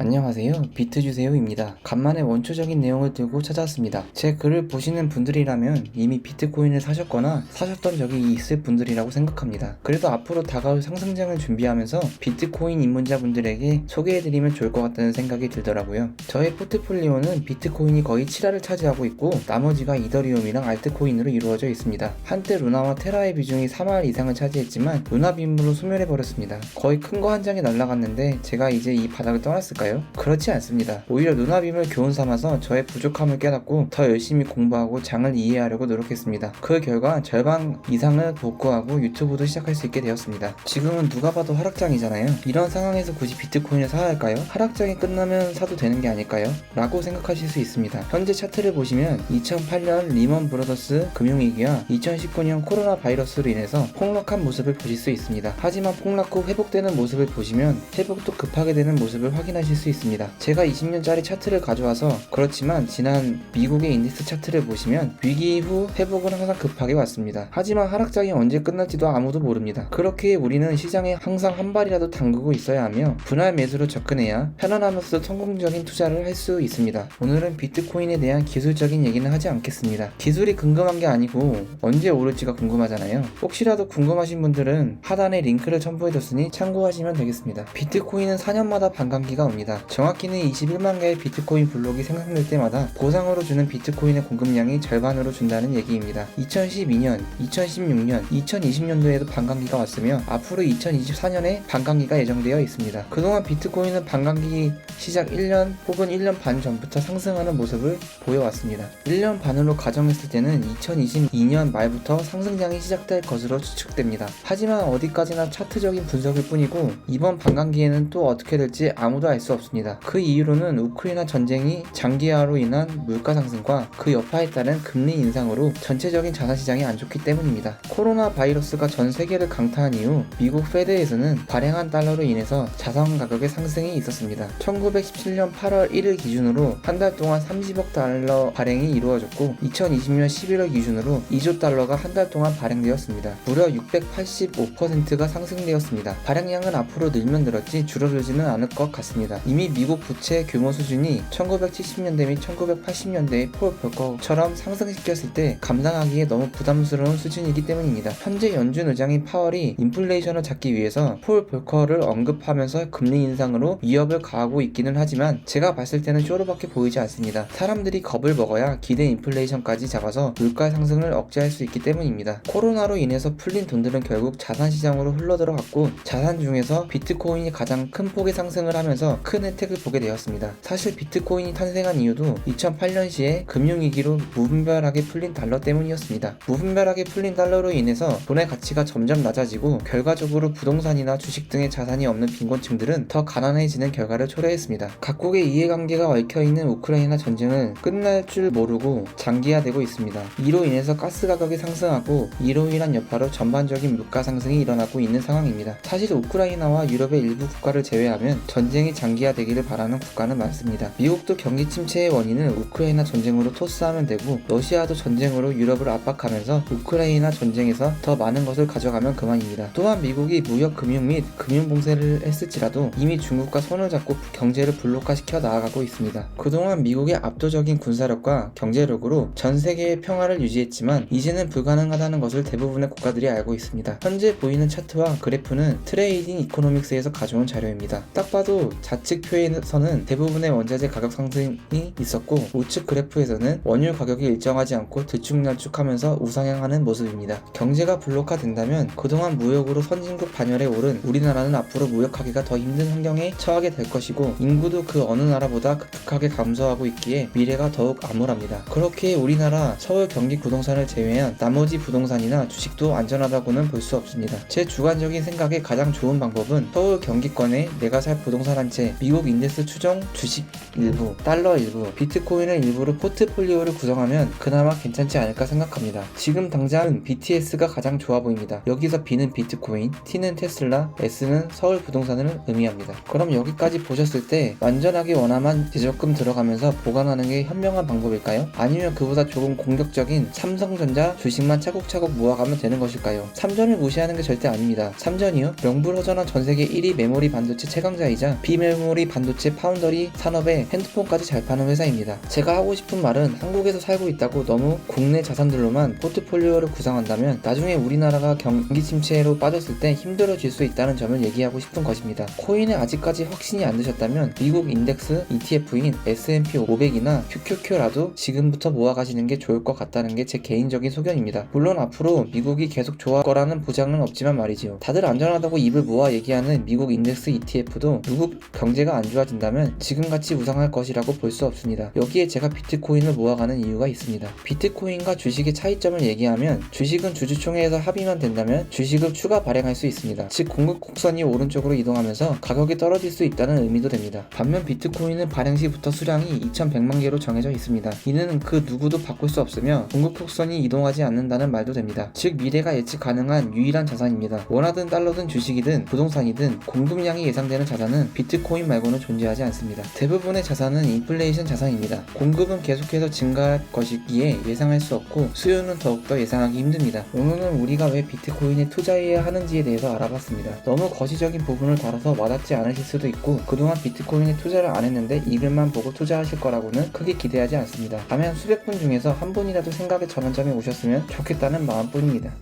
안녕하세요. 비트주세요입니다. 간만에 원초적인 내용을 들고 찾아왔습니다. 제 글을 보시는 분들이라면 이미 비트코인을 사셨거나 사셨던 적이 있을 분들이라고 생각합니다. 그래도 앞으로 다가올 상승장을 준비하면서 비트코인 입문자분들에게 소개해드리면 좋을 것 같다는 생각이 들더라고요. 저의 포트폴리오는 비트코인이 거의 7화를 차지하고 있고 나머지가 이더리움이랑 알트코인으로 이루어져 있습니다. 한때 루나와 테라의 비중이 3할 이상을 차지했지만 루나 빔으로 소멸해버렸습니다. 거의 큰 거 한 장이 날아갔는데 제가 이제 이 바닥을 떠났을까요? 그렇지 않습니다. 오히려 루나빔을 교훈 삼아서 저의 부족함을 깨닫고 더 열심히 공부하고 장을 이해하려고 노력했습니다. 그 결과 절반 이상을 복구하고 유튜브도 시작할 수 있게 되었습니다. 지금은 누가 봐도 하락장이잖아요. 이런 상황에서 굳이 비트코인을 사야 할까요? 하락장이 끝나면 사도 되는 게 아닐까요? 라고 생각하실 수 있습니다. 현재 차트를 보시면 2008년 리먼 브러더스 금융위기와 2019년 코로나 바이러스로 인해서 폭락한 모습을 보실 수 있습니다. 하지만 폭락 후 회복되는 모습을 보시면 회복도 급하게 되는 모습을 확인하실 수 있습니다. 제가 20년짜리 차트를 가져와서 그렇지만 지난 미국의 인덱스 차트를 보시면 위기 후 회복은 항상 급하게 왔습니다. 하지만 하락장이 언제 끝날지도 아무도 모릅니다. 그렇게 우리는 시장에 항상 한 발이라도 담그고 있어야 하며 분할 매수로 접근해야 편안하면서도 성공적인 투자를 할 수 있습니다. 오늘은 비트코인에 대한 기술적인 얘기는 하지 않겠습니다. 기술이 궁금한 게 아니고 언제 오를지가 궁금하잖아요. 혹시라도 궁금하신 분들은 하단에 링크를 첨부해뒀으니 참고하시면 되겠습니다. 비트코인은 4년마다 반감기가 옵니다. 정확히는 21만 개의 비트코인 블록이 생성될 때마다 보상으로 주는 비트코인의 공급량이 절반으로 준다는 얘기입니다. 2012년, 2016년, 2020년도에도 반감기가 왔으며 앞으로 2024년에 반감기가 예정되어 있습니다. 그동안 비트코인은 반감기 시작 1년 혹은 1년 반 전부터 상승하는 모습을 보여왔습니다. 1년 반으로 가정했을 때는 2022년 말부터 상승장이 시작될 것으로 추측됩니다. 하지만 어디까지나 차트적인 분석일 뿐이고 이번 반감기에는 또 어떻게 될지 아무도 알 수 없습니다. 그 이유로는 우크라이나 전쟁이 장기화로 인한 물가 상승과 그 여파에 따른 금리 인상으로 전체적인 자산시장이 안 좋기 때문입니다. 코로나 바이러스가 전 세계를 강타한 이후 미국 페드에서는 발행한 달러로 인해서 자산 가격의 상승이 있었습니다. 1917년 8월 1일 기준으로 한 달 동안 30억 달러 발행이 이루어졌고 2020년 11월 기준으로 2조 달러가 한 달 동안 발행되었습니다. 무려 685%가 상승되었습니다. 발행량은 앞으로 늘면 늘었지 줄어들지는 않을 것 같습니다. 이미 미국 부채 규모 수준이 1970년대 및 1980년대의 폴 볼커처럼 상승시켰을 때 감당하기에 너무 부담스러운 수준이기 때문입니다. 현재 연준 의장인 파월이 인플레이션을 잡기 위해서 폴 볼커를 언급하면서 금리 인상으로 위협을 가하고 있기는 하지만 제가 봤을 때는 쇼로밖에 보이지 않습니다. 사람들이 겁을 먹어야 기대 인플레이션까지 잡아서 물가 상승을 억제할 수 있기 때문입니다. 코로나로 인해서 풀린 돈들은 결국 자산시장으로 흘러들어갔고 자산 중에서 비트코인이 가장 큰 폭의 상승을 하면서 큰 혜택을 보게 되었습니다. 사실 비트코인이 탄생한 이유도 2008년시에 금융위기로 무분별하게 풀린 달러 때문이었습니다. 무분별하게 풀린 달러로 인해서 돈의 가치가 점점 낮아지고 결과적으로 부동산이나 주식 등의 자산이 없는 빈곤층들은 더 가난해지는 결과를 초래했습니다. 각국의 이해관계가 얽혀있는 우크라이나 전쟁은 끝날 줄 모르고 장기화되고 있습니다. 이로 인해서 가스 가격이 상승하고 이로 인한 여파로 전반적인 물가 상승이 일어나고 있는 상황입니다. 사실 우크라이나와 유럽의 일부 국가를 제외하면 전쟁이 장기화되기를 바라는 국가는 많습니다. 미국도 경기 침체의 원인을 우크라이나 전쟁으로 토스하면 되고 러시아도 전쟁으로 유럽을 압박하면서 우크라이나 전쟁에서 더 많은 것을 가져가면 그만입니다. 또한 미국이 무역 금융 및 금융 봉쇄를 했을지라도 이미 중국과 손을 잡고 경제를 블록화시켜 나아가고 있습니다. 그동안 미국의 압도적인 군사력과 경제력으로 전 세계의 평화를 유지했지만 이제는 불가능하다는 것을 대부분의 국가들이 알고 있습니다. 현재 보이는 차트와 그래프는 트레이딩 이코노믹스에서 가져온 자료입니다. 딱 봐도 좌측 표에서는 대부분의 원자재 가격 상승이 있었고 우측 그래프에서는 원유 가격이 일정하지 않고 들쭉날쭉하면서 우상향하는 모습입니다. 경제가 블록화된다면 그동안 무역으로 선진국 반열에 오른 우리나라는 앞으로 무역하기가 더 힘든 환경에 처하게 될 것이고 인구도 그 어느 나라보다 급격하게 감소하고 있기에 미래가 더욱 암울합니다. 그렇게 우리나라 서울 경기 부동산을 제외한 나머지 부동산이나 주식도 안전하다고는 볼 수 없습니다. 제 주관적인 생각에 가장 좋은 방법은 서울 경기권에 내가 살 부동산 한 채 미국 인덱스 추정 주식 일부, 달러 일부, 비트코인을 일부로 포트폴리오를 구성하면 그나마 괜찮지 않을까 생각합니다. 지금 당장은 BTS가 가장 좋아 보입니다. 여기서 B는 비트코인, T는 테슬라, S는 서울 부동산을 의미합니다. 그럼 여기까지 보셨을 때 완전하게 원화만 제적금 들어가면서 보관하는 게 현명한 방법일까요? 아니면 그보다 조금 공격적인 삼성전자 주식만 차곡차곡 모아가면 되는 것일까요? 삼전을 무시하는 게 절대 아닙니다. 삼전이요? 명불허전한 전세계 1위 메모리 반도체 최강자이자 비메모리 반도체 파운더리 산업에 핸드폰까지 잘 파는 회사입니다. 제가 하고 싶은 말은 한국에서 살고 있다고 너무 국내 자산들로만 포트폴리오를 구성한다면 나중에 우리나라가 경기 침체로 빠졌을 때 힘들어질 수 있다는 점을 얘기하고 싶은 것입니다. 코인에 아직까지 확신이 안 드셨다면 미국 인덱스 ETF인 S&P 500이나 QQQ라도 지금부터 모아가시는 게 좋을 것 같다는 게 제 개인적인 소견입니다. 물론 앞으로 미국이 계속 좋아할 거라는 보장은 없지만 말이지요. 다들 안전하다고 입을 모아 얘기하는 미국 인덱스 ETF도 미국 경제가 안 좋아진다면 지금같이 우상할 것이라고 볼 수 없습니다. 여기에 제가 비트코인을 모아가는 이유가 있습니다. 비트코인과 주식의 차이점을 얘기하면 주식은 주주총회에서 합의만 된다면 주식을 추가 발행할 수 있습니다. 즉 공급 곡선이 오른쪽으로 이동하면서 가격이 떨어질 수 있다는 의미도 됩니다. 반면 비트코인은 발행 시부터 수량이 2100만 개로 정해져 있습니다. 이는 그 누구도 바꿀 수 없으며 공급 곡선이 이동하지 않는다는 말도 됩니다. 즉 미래가 예측 가능한 유일한 자산입니다. 원화든 달러든 주식이든 부동산이든 공급량이 예상되는 자산은 비트코인 말고는 존재하지 않습니다. 대부분의 자산은 인플레이션 자산입니다. 공급은 계속해서 증가할 것이기에 예상할 수 없고 수요는 더욱더 예상하기 힘듭니다. 오늘은 우리가 왜 비트코인에 투자해야 하는지에 대해서 알아봤습니다. 너무 거시적인 부분을 다뤄서 와닿지 않으실 수도 있고 그동안 비트코인에 투자를 안 했는데 이 글만 보고 투자하실 거라고는 크게 기대하지 않습니다. 다만 수백 분 중에서 한 분이라도 생각의 전환점에 오셨으면 좋겠다는 마음뿐입니다.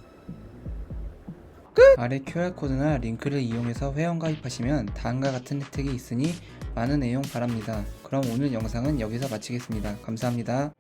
아래 QR코드나 링크를 이용해서 회원가입하시면 다음과 같은 혜택이 있으니 많은 애용 바랍니다. 그럼 오늘 영상은 여기서 마치겠습니다. 감사합니다.